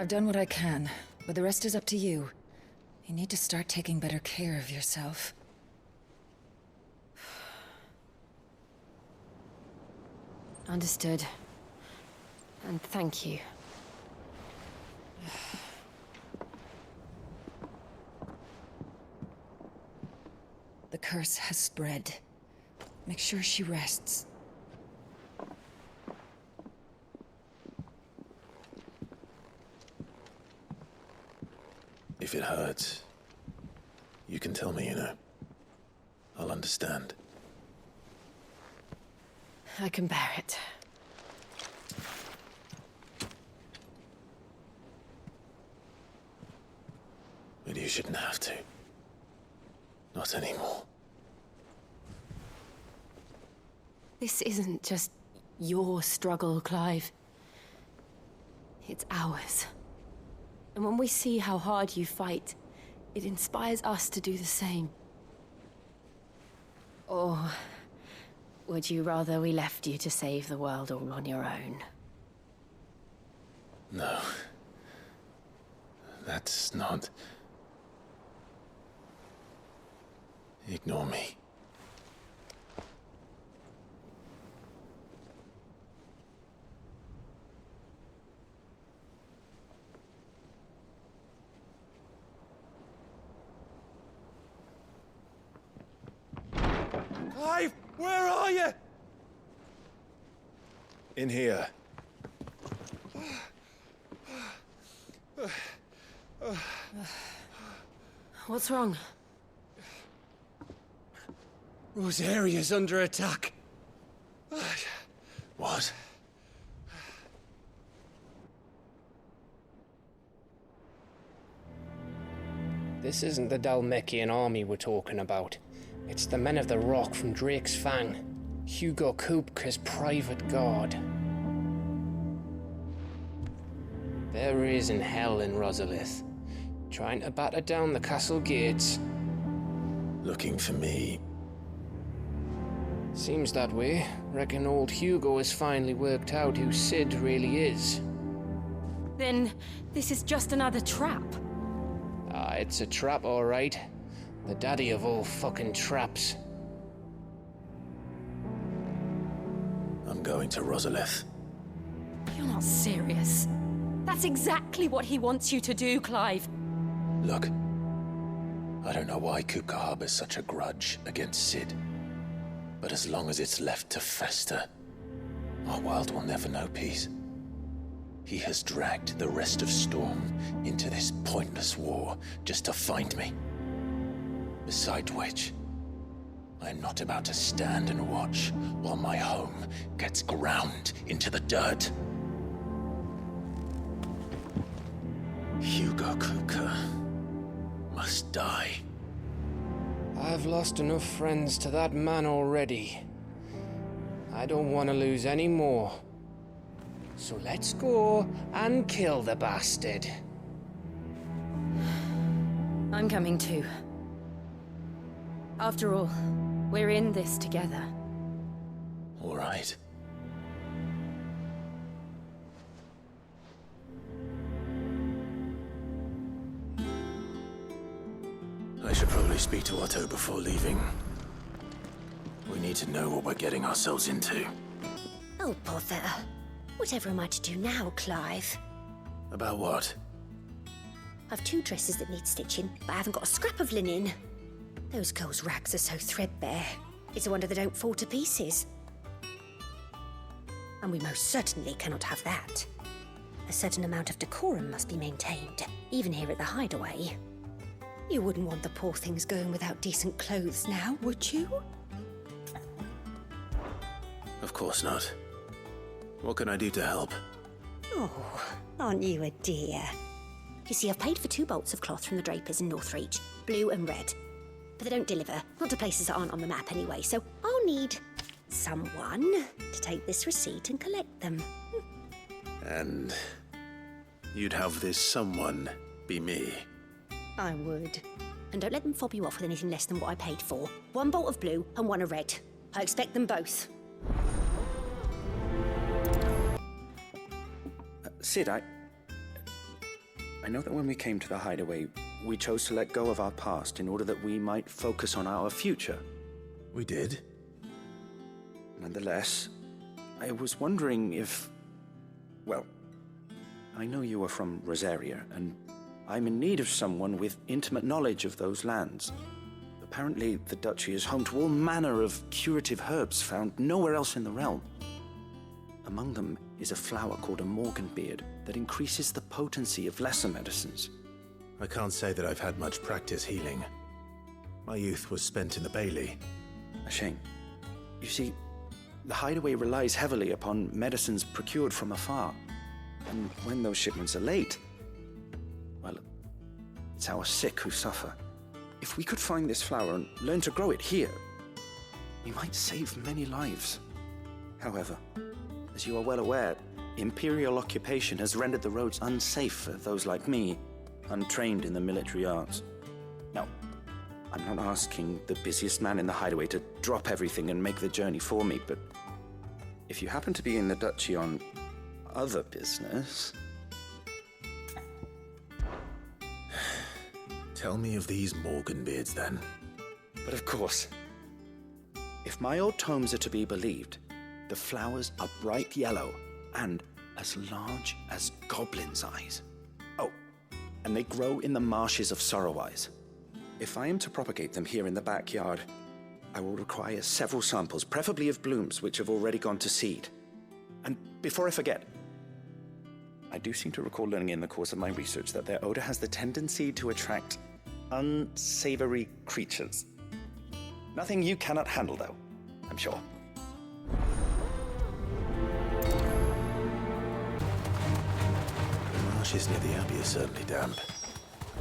I've done what I can, but the rest is up to you. You need to start taking better care of yourself. Understood. And thank you. The curse has spread. Make sure she rests. If it hurts, you can tell me, I'll understand. I can bear it. But you shouldn't have to. Not anymore. This isn't just your struggle, Clive. It's ours. And when we see how hard you fight, it inspires us to do the same. Or would you rather we left you to save the world all on your own? No. That's not... Ignore me. Clive, where are you? In here. What's wrong? Rosaria's under attack. What? This isn't the Dalmekian army we're talking about. It's the men of the Rock from Drake's Fang. Hugo Kupka's private guard. There is in hell in Rosalith, trying to batter down the castle gates. Looking for me. Seems that way. Reckon old Hugo has finally worked out who Sid really is. Then this is just another trap. Ah, it's a trap, all right. The daddy of all fucking traps. I'm going to Rosalith. You're not serious. That's exactly what he wants you to do, Clive. Look, I don't know why Kupka harbors such a grudge against Sid. But as long as it's left to fester, our world will never know peace. He has dragged the rest of Storm into this pointless war just to find me. Besides which, I'm not about to stand and watch while my home gets ground into the dirt. Hugo Kupka must die. I've lost enough friends to that man already. I don't want to lose any more. So let's go and kill the bastard. I'm coming too. After all, we're in this together. All right. I should probably speak to Otto before leaving. We need to know what we're getting ourselves into. Oh, bother. Whatever am I to do now, Clive? About what? I've 2 dresses that need stitching, but I haven't got a scrap of linen. Those girls' rags are so threadbare. It's a wonder they don't fall to pieces. And we most certainly cannot have that. A certain amount of decorum must be maintained, even here at the Hideaway. You wouldn't want the poor things going without decent clothes now, would you? Of course not. What can I do to help? Oh, aren't you a dear? You see, I've paid for 2 bolts of cloth from the drapers in Northreach, blue and red. But they don't deliver, not to places that aren't on the map anyway, so I'll need someone to take this receipt and collect them. And you'd have this someone be me. I would. And don't let them fob you off with anything less than what I paid for. 1 bolt of blue and 1 of red. I expect them both. Sid, I know that when we came to the hideaway, we chose to let go of our past in order that we might focus on our future. We did? Nonetheless, I was wondering if... Well, I know you are from Rosaria, and I'm in need of someone with intimate knowledge of those lands. Apparently, the Duchy is home to all manner of curative herbs found nowhere else in the realm. Among them is a flower called a Morganbeard that increases the potency of lesser medicines. I can't say that I've had much practice healing. My youth was spent in the Bailey. A shame. You see, the hideaway relies heavily upon medicines procured from afar. And when those shipments are late, well, it's our sick who suffer. If we could find this flower and learn to grow it here, we might save many lives. However, as you are well aware, Imperial occupation has rendered the roads unsafe for those like me, untrained in the military arts. Now, I'm not asking the busiest man in the hideaway to drop everything and make the journey for me, but if you happen to be in the Duchy on other business... Tell me of these Morganbeards, then. But of course, if my old tomes are to be believed, the flowers are bright yellow and as large as goblins' eyes. Oh, and they grow in the marshes of Sorrowise. If I am to propagate them here in the backyard, I will require several samples, preferably of blooms which have already gone to seed. And before I forget, I do seem to recall learning in the course of my research that their odor has the tendency to attract unsavory creatures. Nothing you cannot handle, though, I'm sure. The marshes near the Abbey are certainly damp.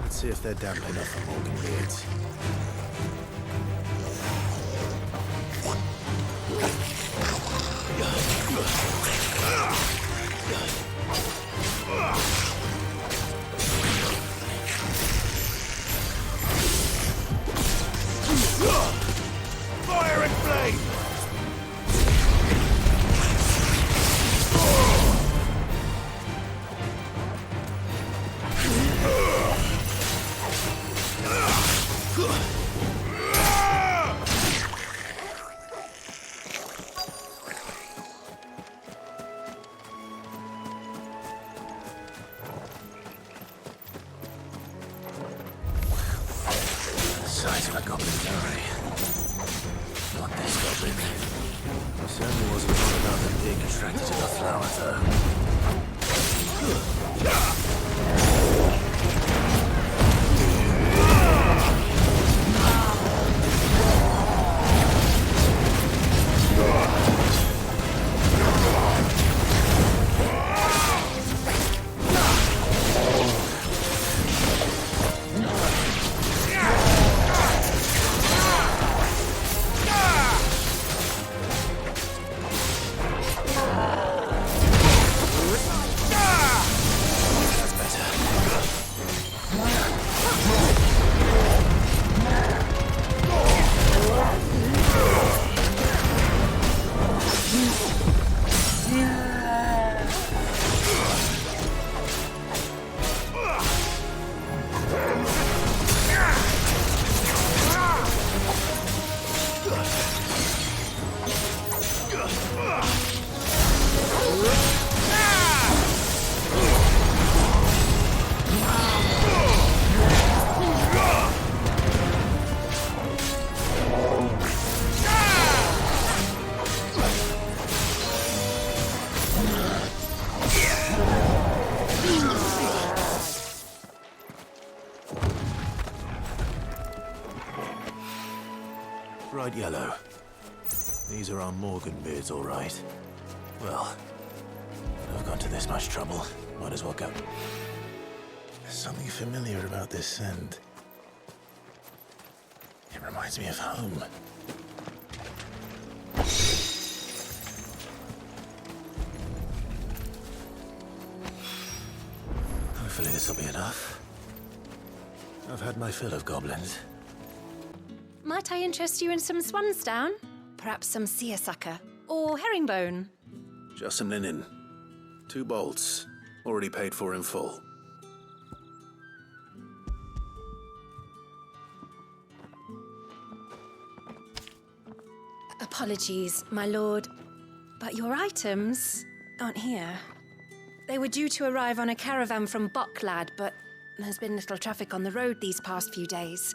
Let's see if they're damp enough for Morganbeards. Fire and flame! Size of a goblin gallery. Not this goblin. He certainly wasn't long enough and big attracted to the flower, though. Bright yellow. These are our Morganbeards, all right. Well, I've gone to this much trouble. Might as well go. There's something familiar about this scent. It reminds me of home. Hopefully this will be enough. I've had my fill of goblins. Might I interest you in some swansdown? Perhaps some seersucker or herringbone? Just some linen. 2 bolts. Already paid for in full. Apologies, my lord, but your items aren't here. They were due to arrive on a caravan from Boklad, but there's been little traffic on the road these past few days.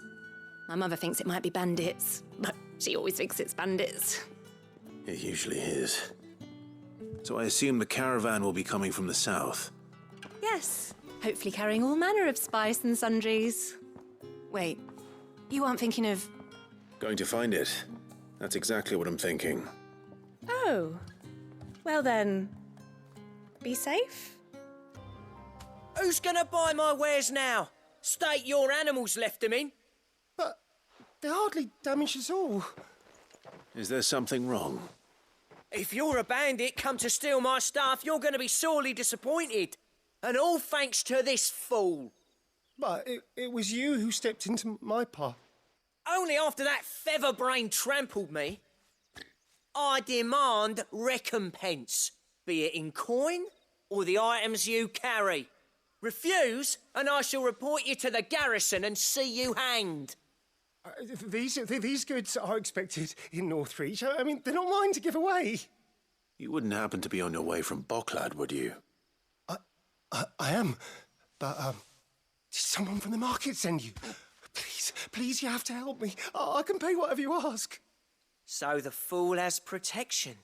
My mother thinks it might be bandits, but she always thinks it's bandits. It usually is. So I assume the caravan will be coming from the south. Yes, hopefully carrying all manner of spice and sundries. Wait, you aren't thinking of... Going to find it. That's exactly what I'm thinking. Oh, well then, be safe. Who's gonna buy my wares now? State your animals left them in. But they hardly damaged us all. Is there something wrong? If you're a bandit come to steal my stuff, you're gonna be sorely disappointed. And all thanks to this fool. But it was you who stepped into my path. Only after that feather-brain trampled me. I demand recompense, be it in coin or the items you carry. Refuse, and I shall report you to the garrison and see you hanged. These goods are expected in Northreach. I mean, they're not mine to give away. You wouldn't happen to be on your way from Boklad, would you? I am, but did someone from the market send you? Please, you have to help me. I can pay whatever you ask. So the fool has protection.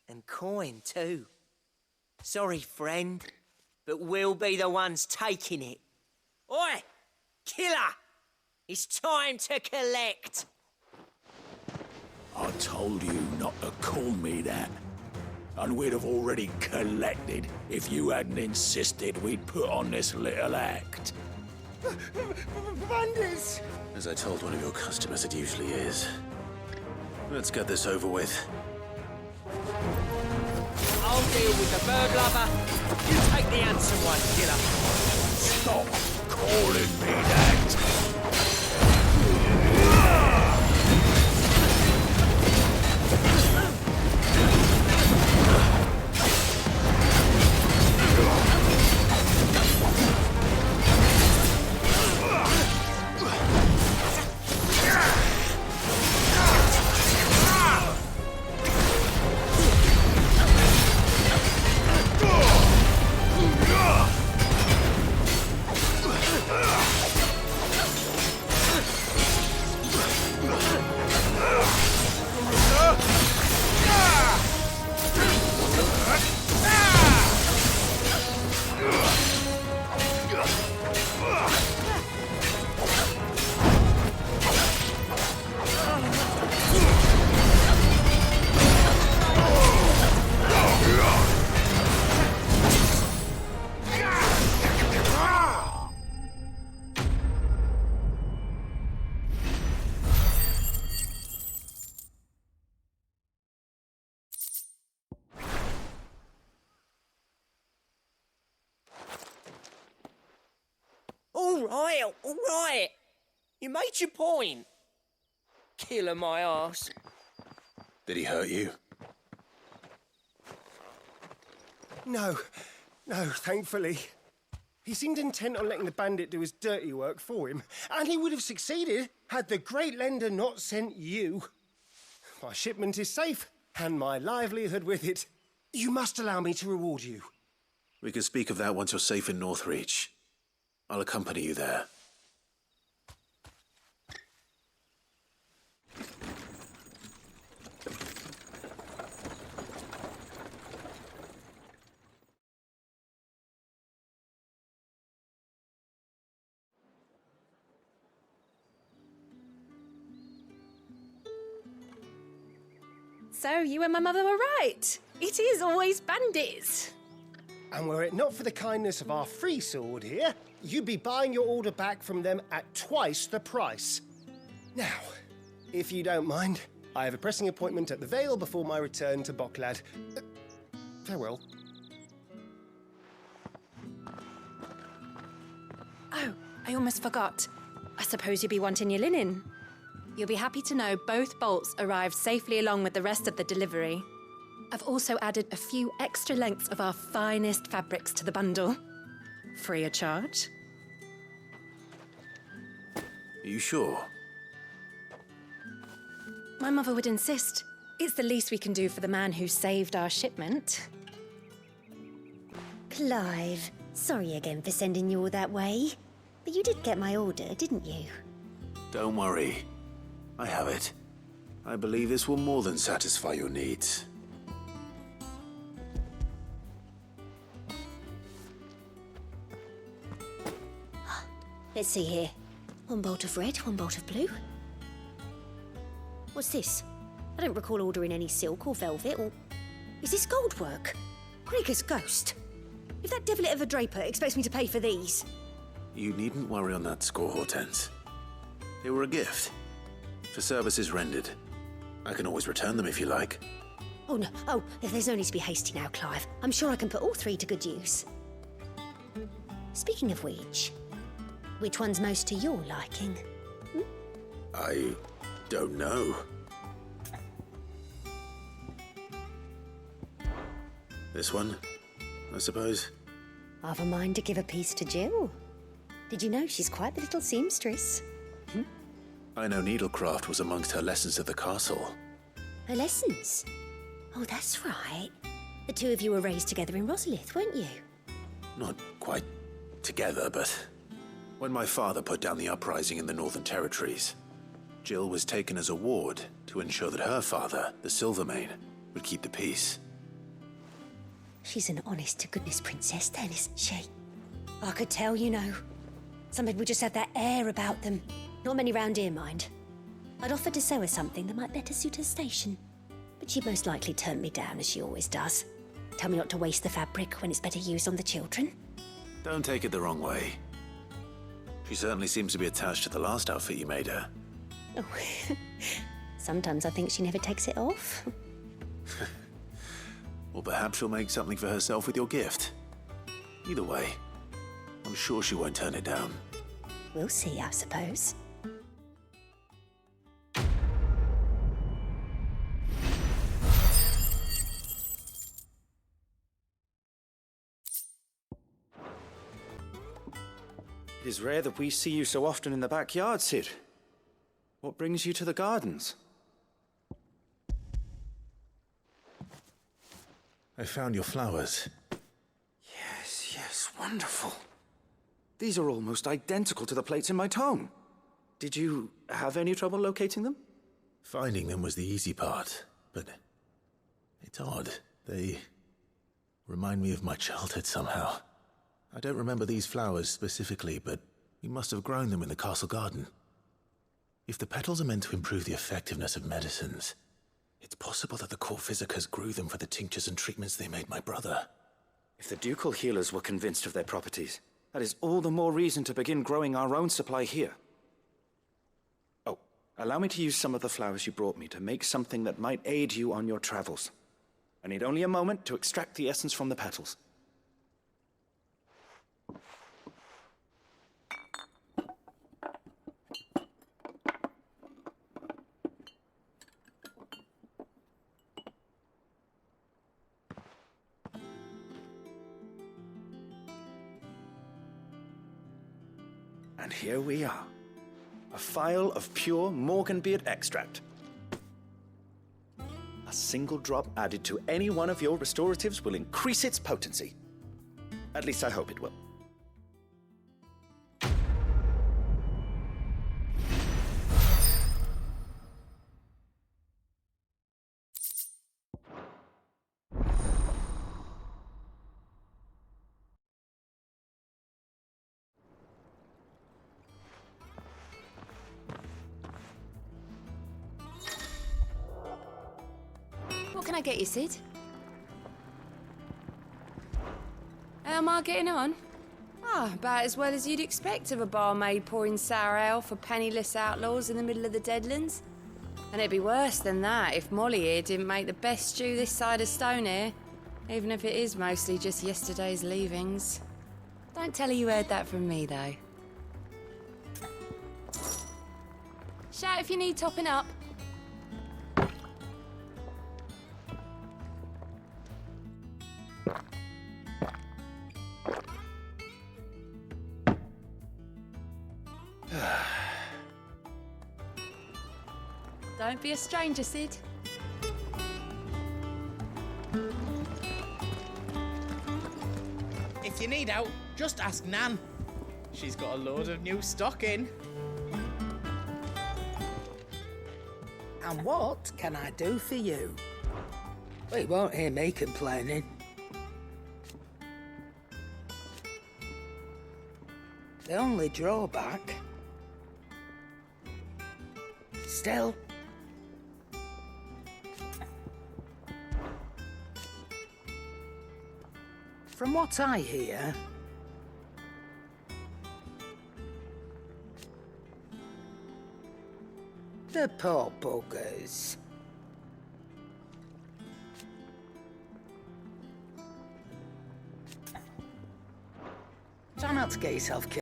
And coin, too. Sorry, friend, but we'll be the ones taking it. Oi! Killer! It's time to collect! I told you not to call me that. And we'd have already collected if you hadn't insisted we'd put on this little act. Bandits! As I told one of your customers, it usually is. Let's get this over with. I'll deal with the bird lover. You take the handsome one, killer. Stop calling me that! All right. You made your point. Killer my ass. Did he hurt you? No, thankfully. He seemed intent on letting the bandit do his dirty work for him, and he would have succeeded had the great lender not sent you. My shipment is safe, and my livelihood with it. You must allow me to reward you. We can speak of that once you're safe in Northreach. I'll accompany you there. So you and my mother were right. It is always bandits. And were it not for the kindness of our free sword here, you'd be buying your order back from them at twice the price. Now, if you don't mind, I have a pressing appointment at the Vale before my return to Boklad. Farewell. Oh, I almost forgot. I suppose you'll be wanting your linen. You'll be happy to know both bolts arrived safely along with the rest of the delivery. I've also added a few extra lengths of our finest fabrics to the bundle. Free of charge. Are you sure? My mother would insist. it's the least we can do for the man who saved our shipment. Clive, sorry again for sending you all that way. But you did get my order, didn't you? Don't worry. I have it. I believe this will more than satisfy your needs. Let's see here. 1 bolt of red, 1 bolt of blue. What's this? I don't recall ordering any silk or velvet or... Is this gold work? Krieger's ghost. If that devilit of a draper expects me to pay for these... You needn't worry on that score, Hortense. They were a gift. For services rendered. I can always return them if you like. Oh, no. Oh, there's no need to be hasty now, Clive. I'm sure I can put all 3 to good use. Speaking of which one's most to your liking? I don't know. This one, I suppose. I've a mind to give a piece to Jill. Did you know she's quite the little seamstress? I know needlecraft was amongst her lessons at the castle. Her lessons? Oh, that's right. The 2 of you were raised together in Rosalith, weren't you? Not quite together, but when my father put down the uprising in the Northern Territories, Jill was taken as a ward to ensure that her father, the Silvermane, would keep the peace. She's an honest-to-goodness princess then, isn't she? I could tell, you know. Some people just have that air about them. Not many round here, mind. I'd offered to sew her something that might better suit her station. But she'd most likely turn me down, as she always does. Tell me not to waste the fabric when it's better used on the children. Don't take it the wrong way. She certainly seems to be attached to the last outfit you made her. Oh, sometimes I think she never takes it off. Or perhaps she'll make something for herself with your gift. Either way, I'm sure she won't turn it down. We'll see, I suppose. It is rare that we see you so often in the backyard, Cid. What brings you to the gardens? I found your flowers. Yes, wonderful. These are almost identical to the plates in my tome. Did you have any trouble locating them? Finding them was the easy part, but it's odd. They remind me of my childhood somehow. I don't remember these flowers specifically, but we must have grown them in the castle garden. If the petals are meant to improve the effectiveness of medicines, it's possible that the court physicers grew them for the tinctures and treatments they made my brother. If the ducal healers were convinced of their properties, that is all the more reason to begin growing our own supply here. Oh, allow me to use some of the flowers you brought me to make something that might aid you on your travels. I need only a moment to extract the essence from the petals. And here we are. A phial of pure Morganbeard extract. A single drop added to any one of your restoratives will increase its potency. At least I hope it will. What can I get you, Sid? How am I getting on? About as well as you'd expect of a barmaid pouring sour ale for penniless outlaws in the middle of the Deadlands. And it'd be worse than that if Molly here didn't make the best stew this side of Stonehere, even if it is mostly just yesterday's leavings. Don't tell her you heard that from me, though. Shout if you need topping up. Don't be a stranger, Sid. If you need out, just ask Nan. She's got a load of new stock in. And what can I do for you? Well, you won't hear me complaining. The only drawback... Still... From what I hear... The poor buggers. Try not to get yourself killed.